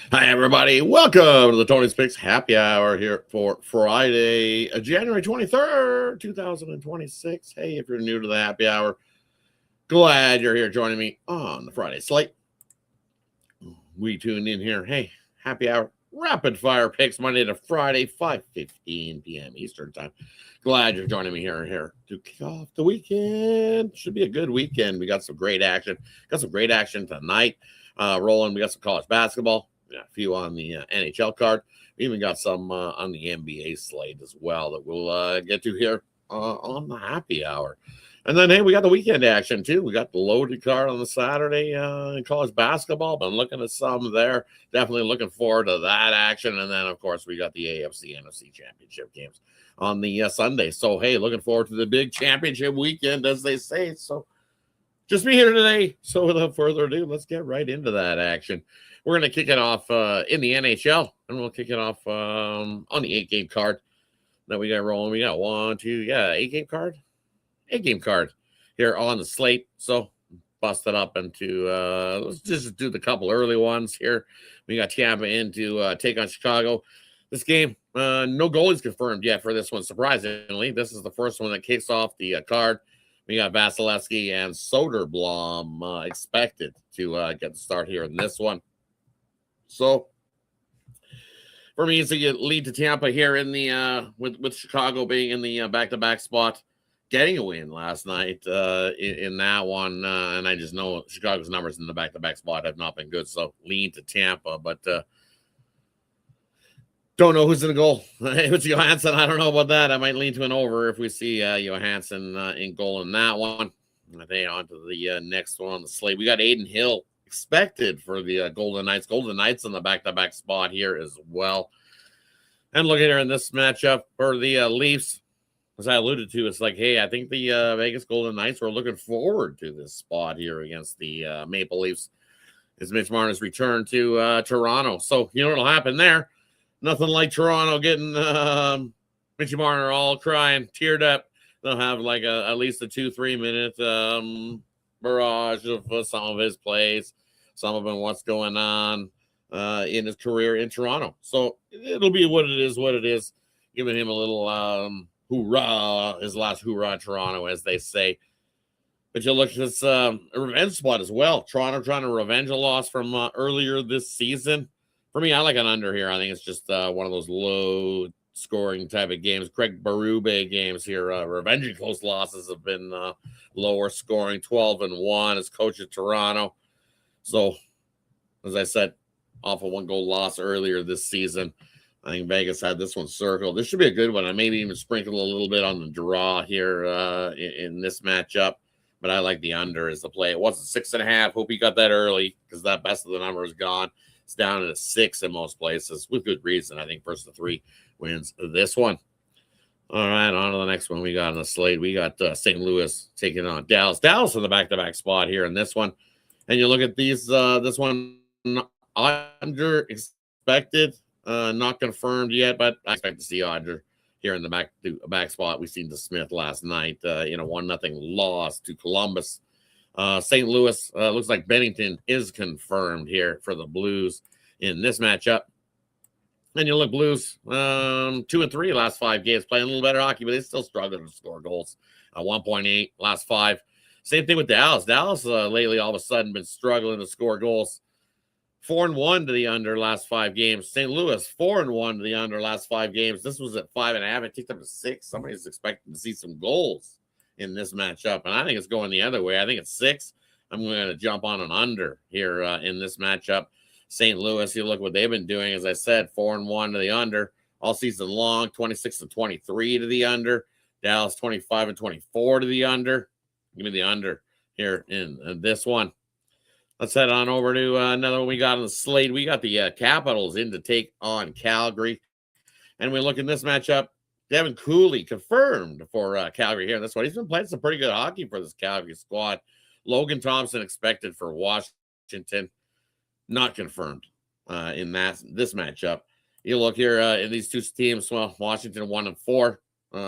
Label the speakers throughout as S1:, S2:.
S1: Hi, everybody. Welcome to the Tony's Picks Happy Hour here for Friday, January 23rd, 2026. Hey, if you're new to the Happy Hour, glad you're here joining me on the Friday slate. We tuned in here. Hey, Happy Hour, rapid fire picks Monday to Friday, 5:15 p.m. Eastern Time. Glad you're joining me here to kick off the weekend. Should be a good weekend. We got some great action. Got some great action tonight. Rolling. We got some college basketball. A few on the NHL card. We even got some on the NBA slate as well that we'll get to here on the happy hour. And then, hey, we got the weekend action too. We got the loaded card on the Saturday in college basketball. Been looking at some there. Definitely looking forward to that action. And then, of course, we got the AFC NFC championship games on the Sunday. So, hey, looking forward to the big championship weekend, as they say. So, just be here today. So, without further ado, let's get right into that action. We're going to kick it off in the NHL, and we'll kick it off on the 8-game card that we got rolling. We got 8-game card? 8-game card here on the slate. So bust it up into, let's just do the couple early ones here. We got Tampa in to take on Chicago. This game, no goalies confirmed yet for this one, surprisingly. This is the first one that kicks off the card. We got Vasilevsky and Soderblom expected to get the start here in this one. So, for me, it's a lead to Tampa here in the with Chicago being in the back-to-back spot, getting a win last night in that one, and I just know Chicago's numbers in the back-to-back spot have not been good. So, lean to Tampa, but don't know who's in the goal. If it's Johansson, I don't know about that. I might lean to an over if we see Johansson in goal in that one. I think on to the next one on the slate. We got Aiden Hill expected for the Golden Knights. Golden Knights in the back-to-back spot here as well. And looking here in this matchup for the Leafs, as I alluded to, it's like, hey, I think the Vegas Golden Knights were looking forward to this spot here against the Maple Leafs as Mitch Marner's return to Toronto. So, you know what'll happen there? Nothing like Toronto getting Mitch Marner all crying, teared up. They'll have like at least a 2-3 minute barrage of some of his plays, some of them what's going on in his career in Toronto. So it'll be what it is, giving him a little hoorah, his last hoorah Toronto, as they say. But you look at this a revenge spot as well. Toronto trying to revenge a loss from earlier this season. For me, I like an under here. I think it's just one of those low scoring type of games. Craig Berube games here. Revenging close losses have been lower scoring, 12-1 as coach of Toronto. So, as I said, off a 1-goal loss earlier this season. I think Vegas had this one circled. This should be a good one. I maybe even sprinkle a little bit on the draw here in this matchup. But I like the under as the play. It wasn't 6.5. Hope you got that early because that best of the number is gone. It's down to 6 in most places with good reason. I think first of 3 wins this one. All right, on to the next one we got on the slate. We got St. Louis taking on Dallas. Dallas in the back-to-back spot here in this one. And you look at these, this one under expected, not confirmed yet, but I expect to see under here in the back spot. We've seen DeSmith last night in a 1-0 loss to Columbus. St. Louis looks like Bennington is confirmed here for the Blues in this matchup. And you look Blues 2-3 last 5 games, playing a little better hockey, but they still struggle to score goals. 1.8 last 5. Same thing with Dallas. Dallas lately all of a sudden been struggling to score goals. 4-1 to the under last 5 games. St. Louis 4-1 to the under last 5 games. This was at 5.5. It ticked up to 6. Somebody's expecting to see some goals in this matchup, and I think it's going the other way. I think it's 6. I'm going to jump on an under here in this matchup. St. Louis, you look what they've been doing. As I said, 4-1 to the under all season long. 26-23 to the under. Dallas 25-24 to the under. Give me the under here in this one. Let's head on over to another one we got on the slate. We got the Capitals in to take on Calgary, and we look in this matchup. Devin Cooley confirmed for Calgary here. That's why he's been playing some pretty good hockey for this Calgary squad. Logan Thompson expected for Washington, not confirmed in this matchup. You look here in these two teams. Well, Washington 1-4,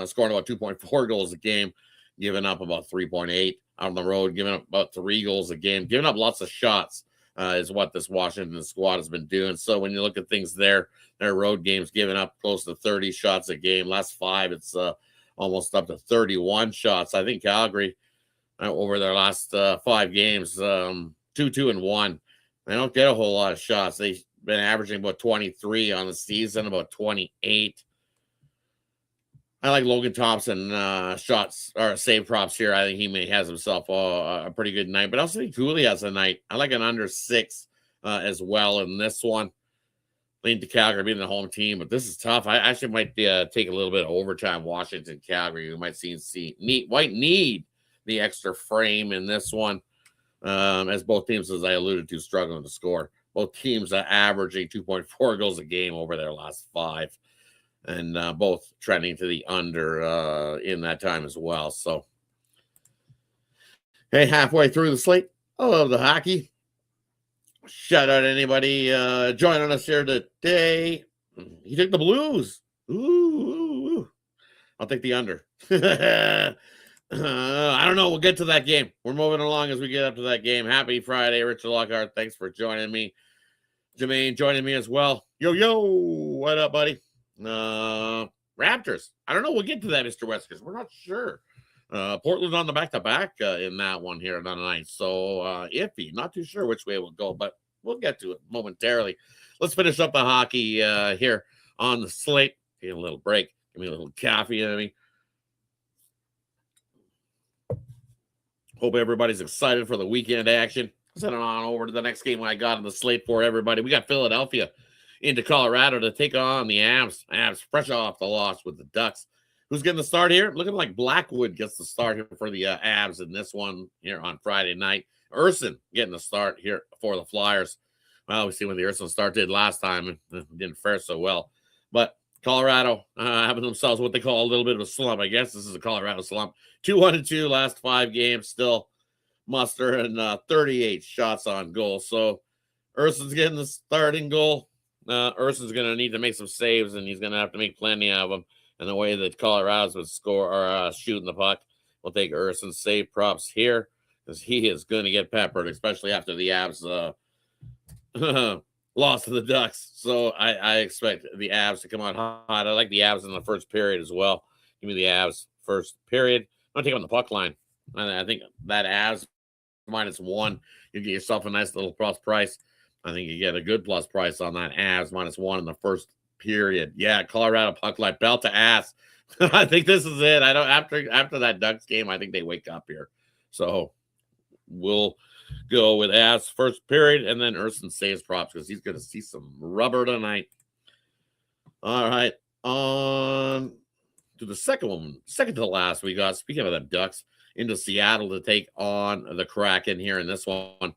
S1: scoring about 2.4 goals a game, giving up about 3.8 on the road, giving up about 3 goals a game, giving up lots of shots. is what this Washington squad has been doing. So when you look at things there, their road games giving up close to 30 shots a game. Last 5, it's almost up to 31 shots. I think Calgary over their last 5 games, 2-2-1. They don't get a whole lot of shots. They've been averaging about 23 on the season, about 28. I like Logan Thompson shots or save props here. I think he has himself a pretty good night, but I also think Cooley has a night. I like an under 6 as well in this one. Lean to Calgary being the home team, but this is tough. I actually might take a little bit of overtime. Washington, Calgary. We might need the extra frame in this one, as both teams, as I alluded to, struggling to score. Both teams are averaging 2.4 goals a game over their last 5. And both trending to the under in that time as well. So, hey, halfway through the slate of the hockey. Shout out to anybody joining us here today. He took the Blues. Ooh. I'll take the under. I don't know. We'll get to that game. We're moving along as we get up to that game. Happy Friday, Richard Lockhart. Thanks for joining me. Jermaine joining me as well. Yo, what up, buddy? Raptors. I don't know. We'll get to that, Mr. West, because we're not sure. Portland on the back-to-back in that one here tonight. So iffy. Not too sure which way it will go, but we'll get to it momentarily. Let's finish up the hockey here on the slate. Take a little break. Give me a little coffee in me. Hope everybody's excited for the weekend action. Sending on over to the next game I got on the slate for everybody. We got Philadelphia into Colorado to take on the Avs. Avs fresh off the loss with the Ducks. Who's getting the start here? Looking like Blackwood gets the start here for the Avs in this one here on Friday night. Urson getting the start here for the Flyers. Well, we see when the Urson start did last time. It didn't fare so well. But Colorado having themselves what they call a little bit of a slump. I guess this is a Colorado slump. 2-1-2 last 5 games. Still mustering 38 shots on goal. So Urson's getting the starting goal. Urson's going to need to make some saves, and he's going to have to make plenty of them. And the way that Colorado's would score or shooting the puck, we'll take Urson's save props here because he is going to get peppered, especially after the Avs lost to the Ducks. So I expect the Avs to come out hot. I like the Avs in the first period as well. Give me the Avs first period. I'm going to take on the puck line. I think that Avs -1, you get yourself a nice little plus price. I think you get a good plus price on that Avs -1 in the first period. Yeah, Colorado puck line, belt to ass. I think this is it. I don't after that Ducks game, I think they wake up here. So we'll go with Avs first period and then Urson saves props because he's going to see some rubber tonight. All right, on to the second to the last we got. Speaking of the Ducks, into Seattle to take on the Kraken here in this one.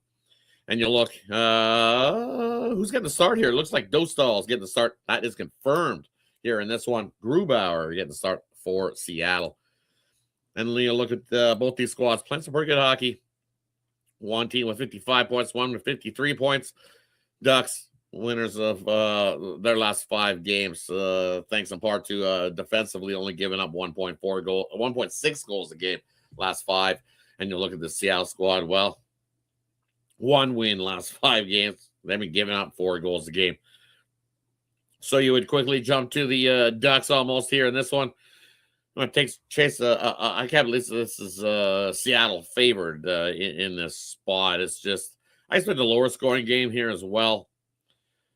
S1: And you look, who's getting the start here? It looks like Dostal's getting the start. That is confirmed here in this one. Grubauer getting the start for Seattle. And you look at both these squads playing some pretty good hockey. One team with 55 points, one with 53 points. Ducks, winners of their last 5 games, thanks in part to defensively only giving up 1.6 goals a game last 5. And you look at the Seattle squad, well, 1 win last 5 games. They've been giving up 4 goals a game. So you would quickly jump to the Ducks almost here in this one. I'm going to chase. I can't believe this is Seattle favored in this spot. It's just, I expect a lower scoring game here as well.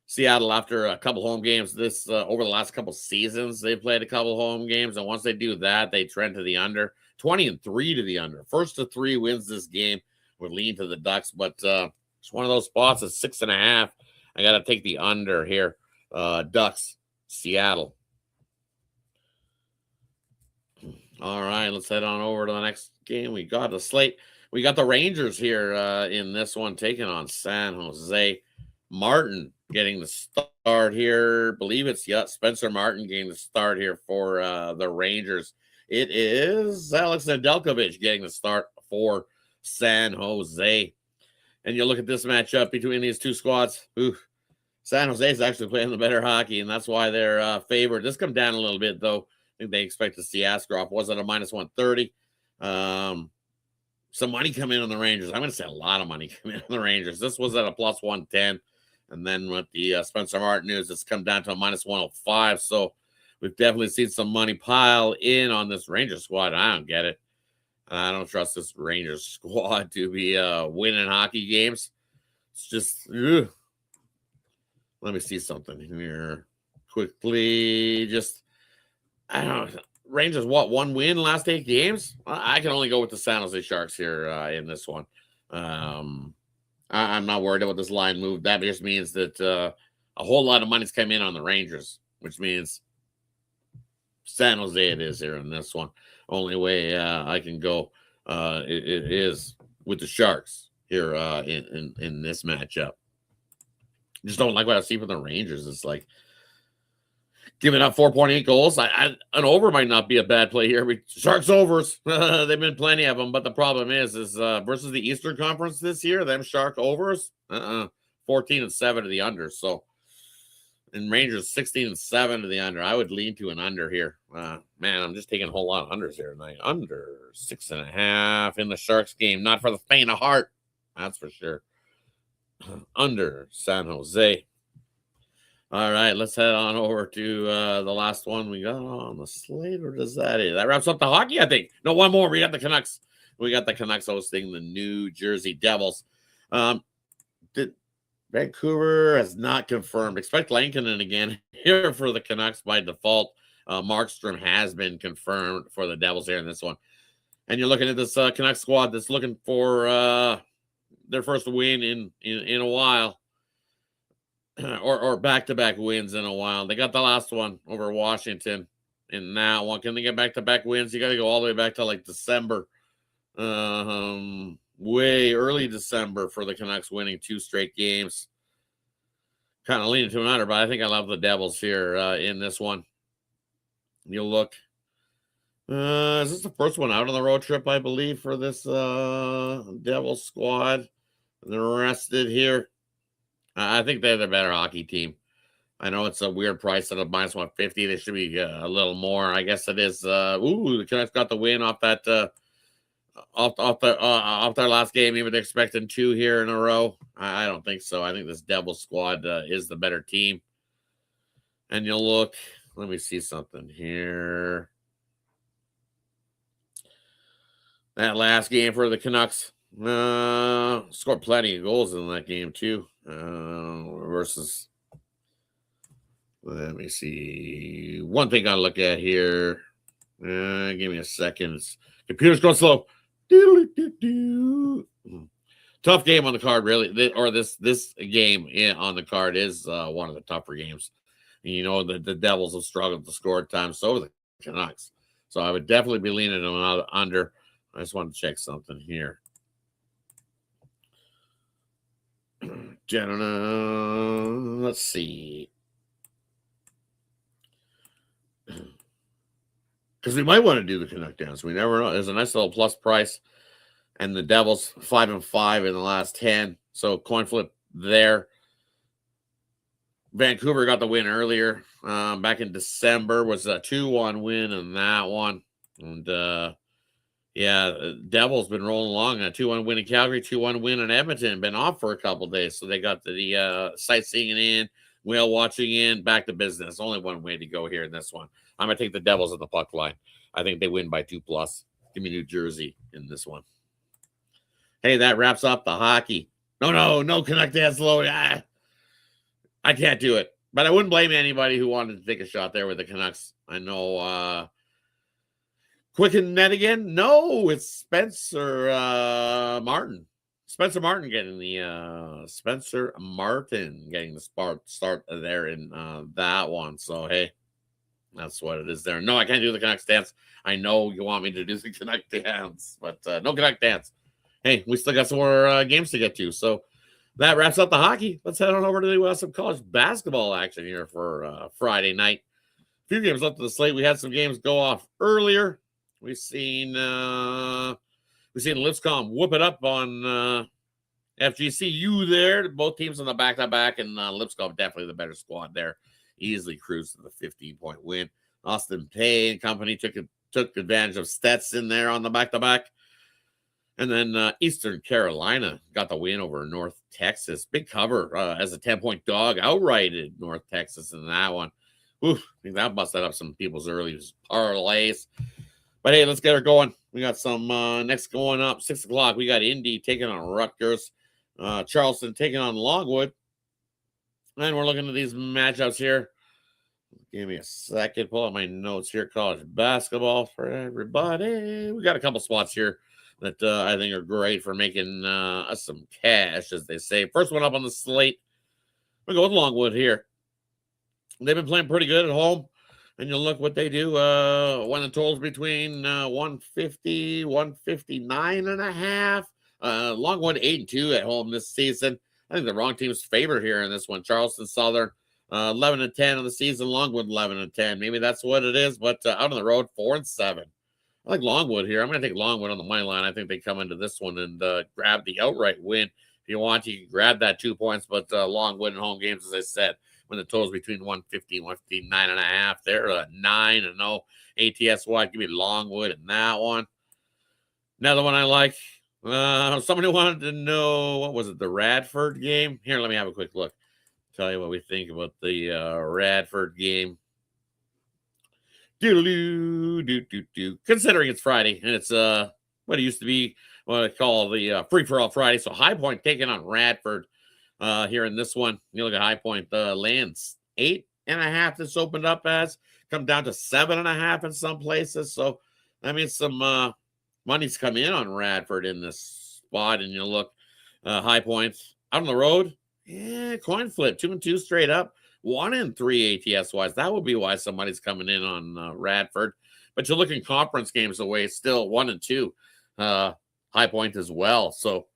S1: Seattle, after a couple home games, over the last couple seasons, they've played a couple home games. And once they do that, they trend to the under. 20-3 to the under. First to 3 wins this game. Would lean to the Ducks, but it's one of those spots at 6.5. I got to take the under here. Ducks, Seattle. All right, let's head on over to the next game. We got the slate. We got the Rangers here in this one, taking on San Jose. Martin getting the start here. Believe it's Spencer Martin getting the start here for the Rangers. It is Alex Nedeljkovic getting the start for San Jose. And you look at this matchup between these two squads. San Jose is actually playing the better hockey, and that's why they're favored. This comes down a little bit, though. I think they expect to see Askarov. Was it a -130? some money come in on the Rangers. I'm going to say a lot of money come in on the Rangers. This was at a plus 110. And then with the Spencer Martin news, it's come down to a minus 105. So we've definitely seen some money pile in on this Rangers squad. I don't get it. I don't trust this Rangers squad to be winning hockey games. It's just, ugh. Let me see something here quickly. Just, I don't know. Rangers, what, 1 win last 8 games? I can only go with the San Jose Sharks here in this one. I'm not worried about this line move. That just means that a whole lot of money's come in on the Rangers, which means San Jose it is here in this one. Only way I can go it is with the Sharks here in this matchup. Just don't like what I see from the Rangers. It's like giving up 4.8 goals. An over might not be a bad play here. Sharks overs. They've been plenty of them, but the problem is versus the Eastern Conference this year, them Shark overs, 14-7 to the under. So, and Rangers 16-7 to the under. I would lean to an under here. Man, I'm just taking a whole lot of unders here tonight. Under 6.5 in the Sharks game. Not for the faint of heart. That's for sure. Under San Jose. All right, let's head on over to the last one we got on the slate. Or does that is? That wraps up the hockey, I think. No, one more. We got the Canucks. We got the Canucks hosting the New Jersey Devils. Vancouver has not confirmed. Expect Lankinen again here for the Canucks by default. Markstrom has been confirmed for the Devils here in this one. And you're looking at this Canucks squad that's looking for their first win in a while. Or back-to-back wins in a while. They got the last one over Washington in that one. Can they get back-to-back wins? You got to go all the way back to like December. Way early December for the Canucks winning 2 straight games. Kind of leaning to an under, but I think I love the Devils here in this one. You'll look. Is this the first one out on the road trip, I believe, for this Devils squad? They're rested here. I think they're the better hockey team. I know it's a weird price at a minus 150. They should be a little more. I guess it is. The Canucks got the win off that off their last game. Even they're expecting 2 here in a row. I don't think so. I think this Devils squad is the better team. And you'll look. Let me see something here. That last game for the Canucks scored plenty of goals in that game too. Versus, let me see. One thing I look at here. Give me a second. Computer's going slow. Tough game on the card, really. This game on the card is one of the tougher games. You know, the Devils have struggled to score at times. So the Canucks. So I would definitely be leaning on under. I just want to check something here. Let's see. Because we might want to do the Canuck dance. We never know. There's a nice little plus price. And the Devils 5-5 in the last 10. So coin flip there. Vancouver got the win earlier. Back in December was a 2-1 win in that one. And Devils been rolling along. A 2-1 win in Calgary, 2-1 win in Edmonton. Been off for a couple days. So they got the sightseeing in, whale watching in, back to business. Only one way to go here in this one. I'm going to take the Devils at the puck line. I think they win by 2+. Give me New Jersey in this one. Hey, that wraps up the hockey. No, Canuck dance low. I can't do it. But I wouldn't blame anybody who wanted to take a shot there with the Canucks. I know Quicken net again? No, it's Spencer Martin. Spencer Martin getting the start there in that one. So, hey, that's what it is there. No, I can't do the Canucks dance. I know you want me to do the Canuck dance, but no Canuck dance. Hey, we still got some more games to get to. So that wraps up the hockey. Let's head on over to some college basketball action here for Friday night. A few games left of the slate. We had some games go off earlier. We've seen Lipscomb whoop it up on FGCU there. Both teams on the back-to-back, and Lipscomb definitely the better squad there. Easily cruised to the 15-point win. Austin Pay and company took advantage of Stetson there on the back-to-back. And then Eastern Carolina got the win over North Texas. Big cover as a 10-point dog, outrighted North Texas in that one. Oof, I think that busted up some people's early parlays. But hey, let's get her going. We got some next going up, 6 o'clock. We got Indy taking on Rutgers. Charleston taking on Longwood. And we're looking at these matchups here. Give me a second. Pull out my notes here. College basketball for everybody. We got a couple spots here that I think are great for making us some cash, as they say. First one up on the slate. We go with Longwood here. They've been playing pretty good at home. And you'll look what they do when the total's between 150, 159 and a half. Longwood 8-2 at home this season. I think the wrong team's favored here in this one. Charleston Southern 11-10 on the season. Longwood 11-10. Maybe that's what it is. But out on the road 4-7. I like Longwood here. I'm going to take Longwood on the money line. I think they come into this one and grab the outright win. If you want, you can grab that 2 points. But Longwood in home games, as I said, when the total's between 150 and 159 and a half, they're 9-0 ATS wide. Give me Longwood in that one. Another one I like. Somebody wanted to know, what was it, the Radford game? Here, let me have a quick look. Tell you what we think about the Radford game. Considering it's Friday and it's what it used to be, what I call the free-for-all Friday. So High Point taking on Radford here in this one. You look at High Point, lands 8.5 that's opened up as, come down to 7.5 in some places. So that means some money's come in on Radford in this spot. And you look, High Points out on the road. Yeah, coin flip, 2-2 straight up, 1-3 ATS wise. That would be why somebody's coming in on Radford. But you're looking conference games away, still 1-2 High Point as well. So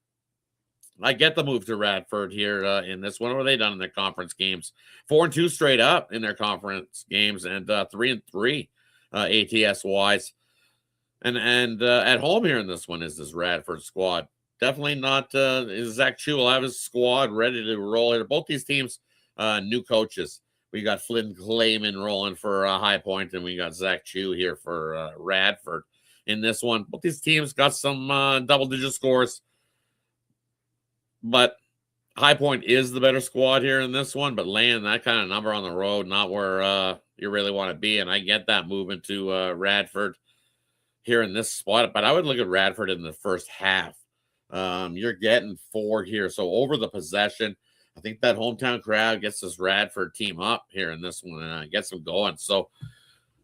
S1: I get the move to Radford here in this one. What have they done in their conference games? 4-2 straight up in their conference games, and 3-3 ATS wise. And at home here in this one is this Radford squad. Definitely not Zach Chu will have his squad ready to roll here. Both these teams, new coaches. We got Flynn Clayman rolling for High Point, and we got Zach Chu here for Radford in this one. Both these teams got some double-digit scores, but High Point is the better squad here in this one, but laying that kind of number on the road, not where you really want to be, and I get that moving to Radford here in this spot, but I would look at Radford in the first half. You're getting 4 here, so over the possession, I think that hometown crowd gets this Radford team up here in this one and gets them going. So,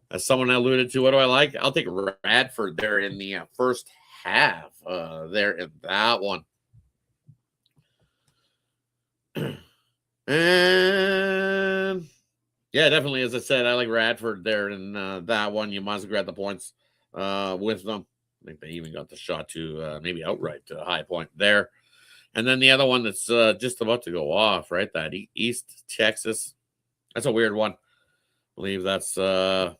S1: as someone alluded to, what do I like? I'll take Radford there in the first half there in that one. And yeah, definitely, as I said, I like Radford there in that one. You might as well grab the points with them. I think they even got the shot to maybe outright to High Point there. And then the other one that's just about to go off, right? That East Texas. That's a weird one. I believe that's give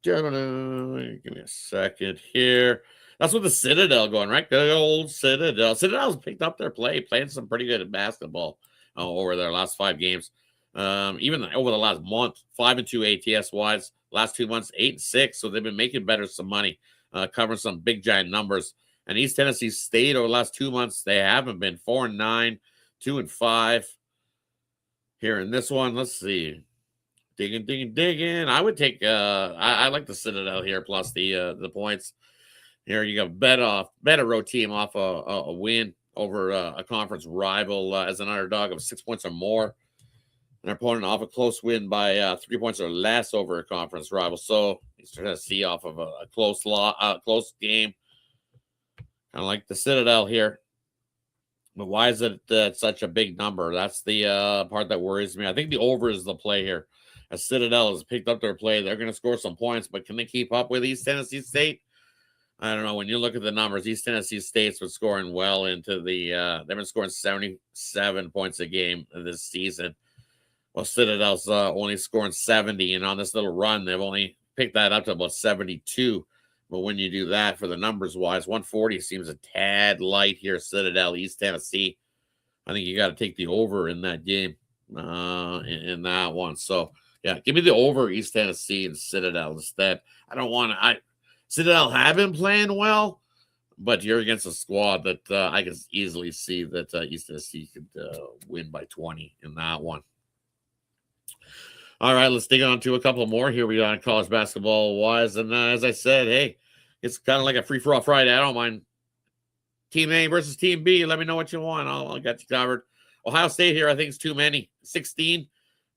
S1: me a second here. That's with the Citadel going, right? Good old Citadel. Citadel's picked up their play, playing some pretty good basketball over their last 5 games. Even over the last month, 5-2 ATS wise. Last 2 months, 8-6. So they've been making better some money, covering some big giant numbers. And East Tennessee State over the last 2 months, they haven't been 4-9, 2-5. Here in this one, let's see. Digging. I would take I like the Citadel here plus the points. Here you got better road team off a win over a conference rival as an underdog of 6 points or more. An opponent off a close win by 3 points or less over a conference rival. So East Tennessee off of a close game. Kind of like the Citadel here. But why is it such a big number? That's the part that worries me. I think the over is the play here. As Citadel has picked up their play, they're going to score some points, but can they keep up with East Tennessee State? I don't know. When you look at the numbers, East Tennessee State's been scoring well into the they've been scoring 77 points a game this season. Well, Citadel's only scoring 70, and on this little run, they've only picked that up to about 72. But when you do that for the numbers-wise, 140 seems a tad light here, Citadel, East Tennessee. I think you got to take the over in that game, in that one. So, yeah, give me the over East Tennessee and Citadel instead. I don't want to – Citadel have been playing well, but you're against a squad that I can easily see that East SC could win by 20 in that one. All right, let's dig on to a couple more here. We got college basketball wise, and as I said, hey, it's kind of like a free for all Friday. I don't mind Team A versus Team B. Let me know what you want. I'll get you covered. Ohio State here, I think it's too many. 16.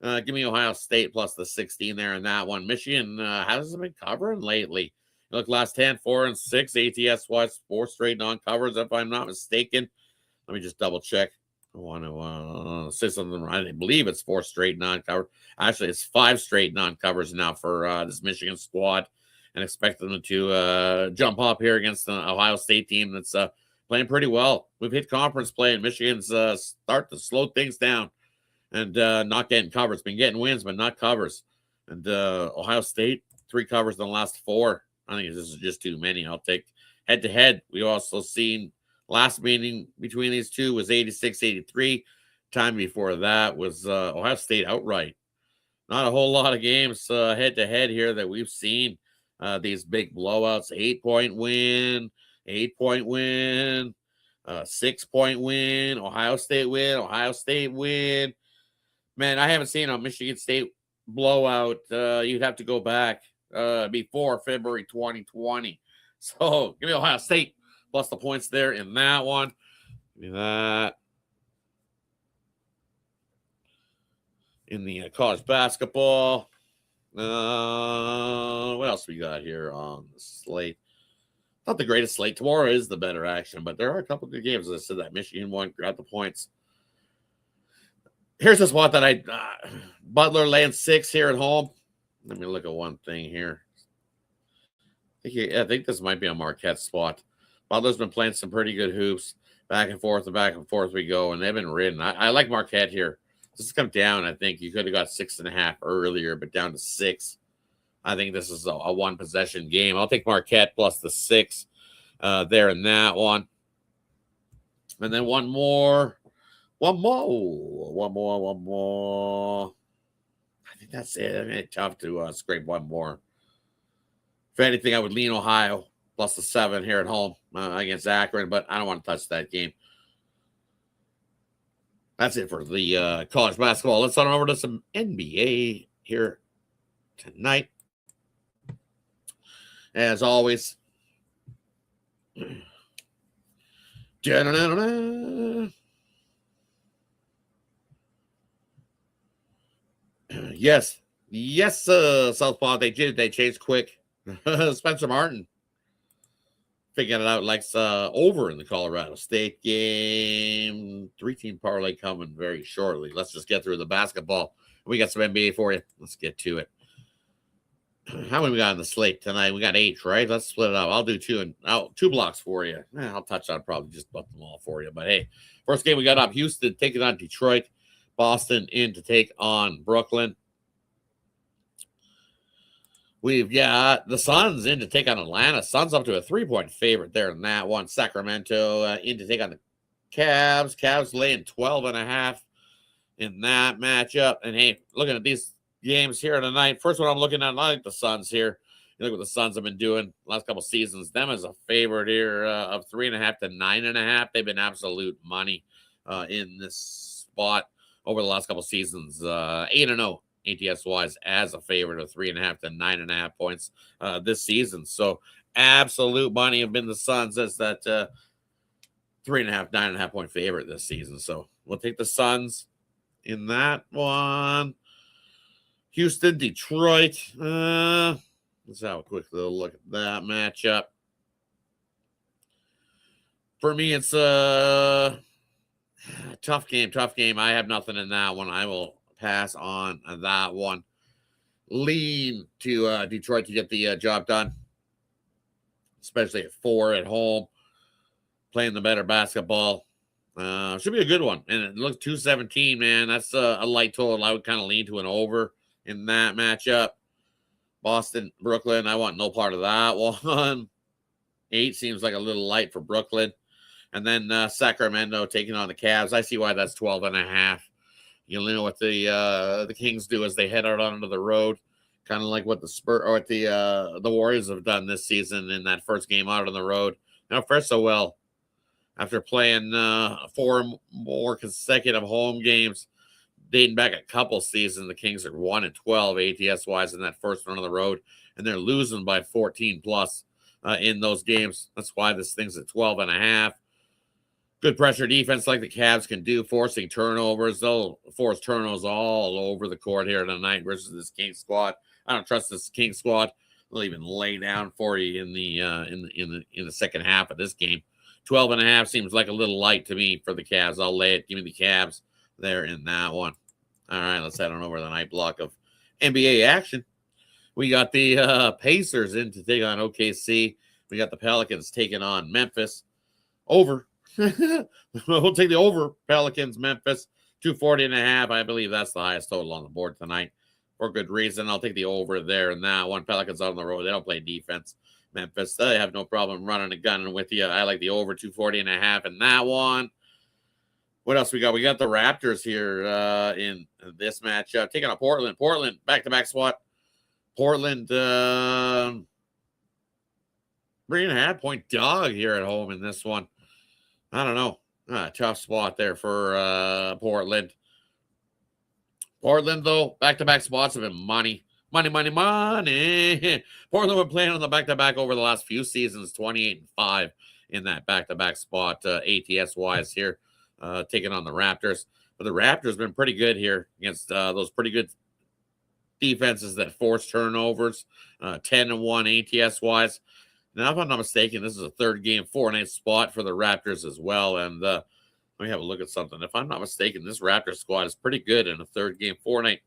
S1: Give me Ohio State plus the 16 there in that one. Michigan hasn't been covering lately. Look, last 10, 4 and 6 ATS wise, 4 straight non-covers, if I'm not mistaken. Let me just double check. I want to say something right. I believe it's 4 straight non-cover. Actually, it's 5 straight non-covers now for this Michigan squad, and expect them to jump up here against the Ohio State team that's playing pretty well. We've hit conference play, and Michigan's start to slow things down and not getting covers. Been getting wins, but not covers. And Ohio State, 3 covers in the last 4. I think this is just too many. I'll take head-to-head. We also seen last meeting between these two was 86-83. Time before that was Ohio State outright. Not a whole lot of games head-to-head here that we've seen. These big blowouts, 8-point win, 8-point win, 6-point win, Ohio State win. Man, I haven't seen a Michigan State blowout. You'd have to go back before February 2020. So give me Ohio State plus the points there in that one. Give me that. In the college basketball. What else we got here on the slate? Not the greatest slate. Tomorrow is the better action, but there are a couple good games. As I said, that Michigan one got the points. Here's the spot that Butler laying 6 here at home. Let me look at one thing here. I think this might be a Marquette spot. Butler's been playing some pretty good hoops. Back and forth we go, and they've been ridden. I like Marquette here. This has come down, I think. You could have got 6.5 earlier, but down to 6. I think this is a one-possession game. I'll take Marquette plus the 6 there in that one. And then one more. I think that's it. I mean, it's tough to scrape one more. If anything, I would lean Ohio plus the 7 here at home against Akron, but I don't want to touch that game. That's it for the college basketball. Let's on over to some NBA here tonight. As always. Yes, Southpaw. They changed quick. Spencer Martin figuring it out, likes over in the Colorado State game. 3-team parlay coming very shortly. Let's just get through the basketball. We got some NBA for you. Let's get to it. How many we got on the slate tonight? We got 8, right? Let's split it up. I'll do 2 blocks for you. I'll touch on probably just about them all for you. But hey, first game we got up: Houston taking on Detroit. Boston in to take on Brooklyn. We've got the Suns in to take on Atlanta. Suns up to a 3-point favorite there in that one. Sacramento in to take on the Cavs. Cavs laying 12.5 in that matchup. And hey, looking at these games here tonight. First one I'm looking at, I like the Suns here. You look what the Suns have been doing last couple seasons. Them as a favorite here of 3.5 to 9.5. They've been absolute money in this spot over the last couple seasons. 8-0 ATS wise as a favorite of 3.5 to 9.5 points this season. So absolute money have been the Suns as that 3.5, 9.5 point favorite this season. So we'll take the Suns in that one. Houston, Detroit. Let's have a quick little look at that matchup. For me, it's a tough game. I have nothing in that one. I will pass on that one. Lean to Detroit to get the job done, especially at 4 at home, playing the better basketball. Should be a good one. And it looks 217, man. That's a light total. I would kind of lean to an over in that matchup. Boston, Brooklyn, I want no part of that one. 8 seems like a little light for Brooklyn. And then Sacramento taking on the Cavs. I see why that's 12.5. You know what the Kings do as they head out onto the road, kind of like what the Warriors have done this season in that first game out on the road. Not fared so well after playing 4 more consecutive home games, dating back a couple seasons. The Kings are 1-12 ATS wise in that first run on the road, and they're losing by 14 plus in those games. That's why this thing's at 12.5. Good pressure defense like the Cavs can do, forcing turnovers. They'll force turnovers all over the court here tonight versus this Kings squad. I don't trust this Kings squad. They'll even lay down for you in the second half of this game. 12.5 seems like a little light to me for the Cavs. I'll lay it. Give me the Cavs there in that one. All right, let's head on over to the night block of NBA action. We got the Pacers in to take on OKC. We got the Pelicans taking on Memphis. Over. We'll take the over. Pelicans, Memphis, 240.5. I believe that's the highest total on the board tonight. For good reason. I'll take the over there in that one. Pelicans out on the road. They don't play defense. Memphis, they have no problem running a gun with you. I like the over 240.5 in that one. What else we got? We got the Raptors here in this matchup. Taking on Portland. Portland, back-to-back spot. Portland, 3.5-point dog here at home in this one. I don't know. Tough spot there for Portland. Portland, though, back-to-back spots have been money. Money. Portland been playing on the back-to-back over the last few seasons, 28-5 in that back-to-back spot, ATS-wise here, taking on the Raptors. But the Raptors been pretty good here against those pretty good defenses that force turnovers, 10-1 ATS-wise. Now, if I'm not mistaken, this is a third game, 4-night spot for the Raptors as well. And let me have a look at something. If I'm not mistaken, this Raptors squad is pretty good in a third game, 4-night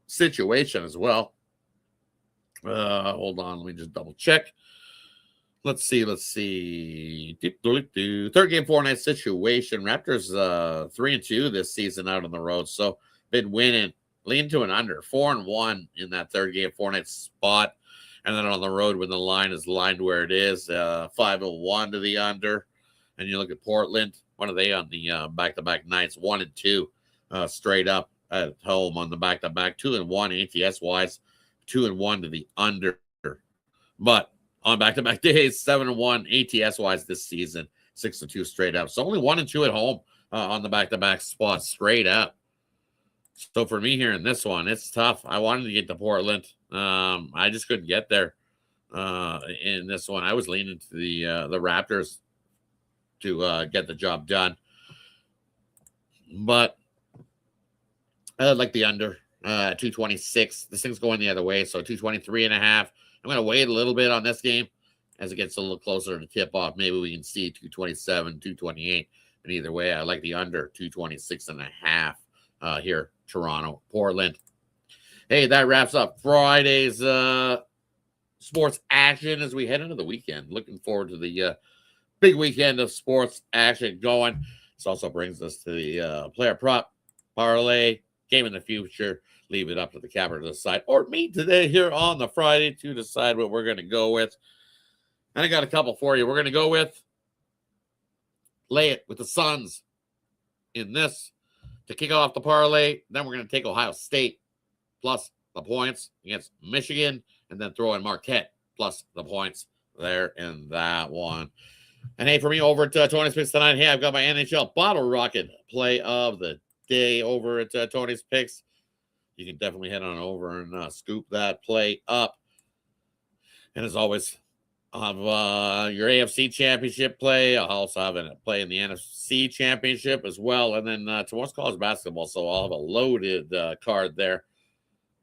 S1: situation as well. Hold on, let me just double check. Let's see. Third game, 4-night situation. Raptors 3-2 this season out on the road, so been winning. Lean to an under, 4-1 in that third game, 4-night spot. And then on the road, when the line is lined where it is, 5-1 to the under. And you look at Portland, what are they on the back-to-back nights? 1-2 straight up at home on the back-to-back. 2-1 ATS-wise, 2-1 to the under. But on back-to-back days, 7-1 ATS-wise this season, 6-2 straight up. So only 1-2 at home on the back-to-back spot straight up. So for me here in this one, it's tough. I wanted to get to Portland. I just couldn't get there in this one. I was leaning to the Raptors to get the job done. But I like the under 226. This thing's going the other way, so 223.5. I'm going to wait a little bit on this game as it gets a little closer to tip off. Maybe we can see 227, 228. But either way, I like the under 226.5 here. Toronto, Portland. Hey, that wraps up Friday's sports action as we head into the weekend. Looking forward to the big weekend of sports action going. This also brings us to the player prop parlay game in the future. Leave it up to the capper to decide, or me today here on the Friday to decide what we're going to go with. And I got a couple for you. We're going to go with lay it with the Suns in this to kick off the parlay. Then we're going to take Ohio State plus the points against Michigan, and then throw in Marquette plus the points there in that one. And hey, for me over at Tony's Picks tonight, hey, I've got my NHL Bottle Rocket play of the day over at Tony's Picks. You can definitely head on over and scoop that play up. And as always, I'll have your AFC Championship play. I'll also have a play in the NFC Championship as well. And then tomorrow's college basketball, so I'll have a loaded card there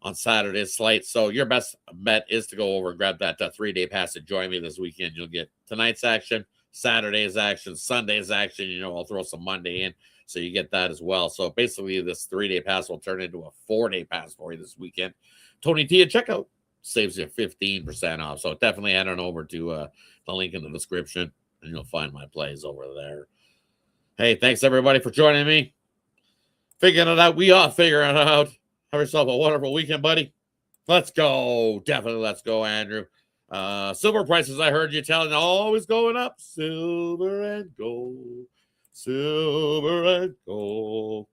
S1: on Saturday's slate. So your best bet is to go over and grab that 3-day pass and join me this weekend. You'll get tonight's action, Saturday's action, Sunday's action. You know, I'll throw some Monday in, so you get that as well. So basically, this 3-day pass will turn into a 4-day pass for you this weekend. Tony T at checkout saves you 15% off. So definitely head on over to the link in the description, and you'll find my plays over there. Hey, thanks everybody for joining me. Figuring it out. We are figuring it out. Have yourself a wonderful weekend, buddy. Let's go. Definitely let's go, Andrew. Silver prices, I heard you telling, always going up. Silver and gold. Silver and gold.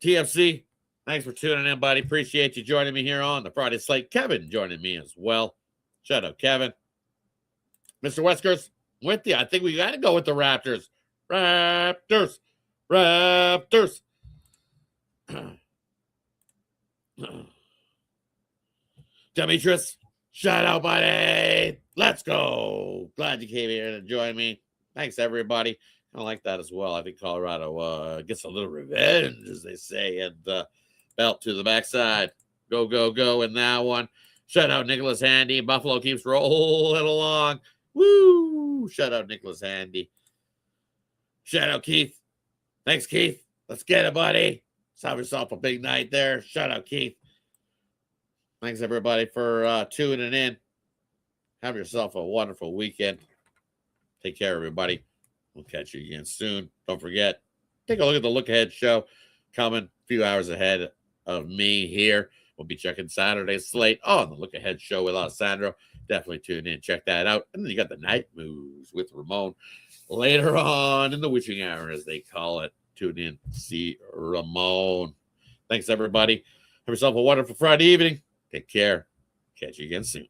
S1: TFC, thanks for tuning in, buddy. Appreciate you joining me here on the Friday slate. Kevin joining me as well. Shout out, Kevin. Mr. Weskers, with you. I think we got to go with the Raptors. Raptors. Raptors. Demetrius, shout out, buddy. Let's go. Glad you came here to join me. Thanks, everybody. I like that as well. I think Colorado gets a little revenge, as they say, and belt to the backside. Go, go, go in that one. Shout out Nicholas Handy. Buffalo keeps rolling along. Woo! Shout out Nicholas Handy. Shout out Keith. Thanks, Keith. Let's get it, buddy. Let's have yourself a big night there. Shout out Keith. Thanks, everybody, for tuning in. Have yourself a wonderful weekend. Take care, everybody. We'll catch you again soon. Don't forget, take a look at the Look Ahead show coming a few hours ahead of me here. We'll be checking Saturday's slate on the Look Ahead show with Alessandro. Definitely tune in. Check that out. And then you got the Night Moves with Ramon later on in the witching hour, as they call it. Tune in. See Ramon. Thanks, everybody. Have yourself a wonderful Friday evening. Take care. Catch you again soon.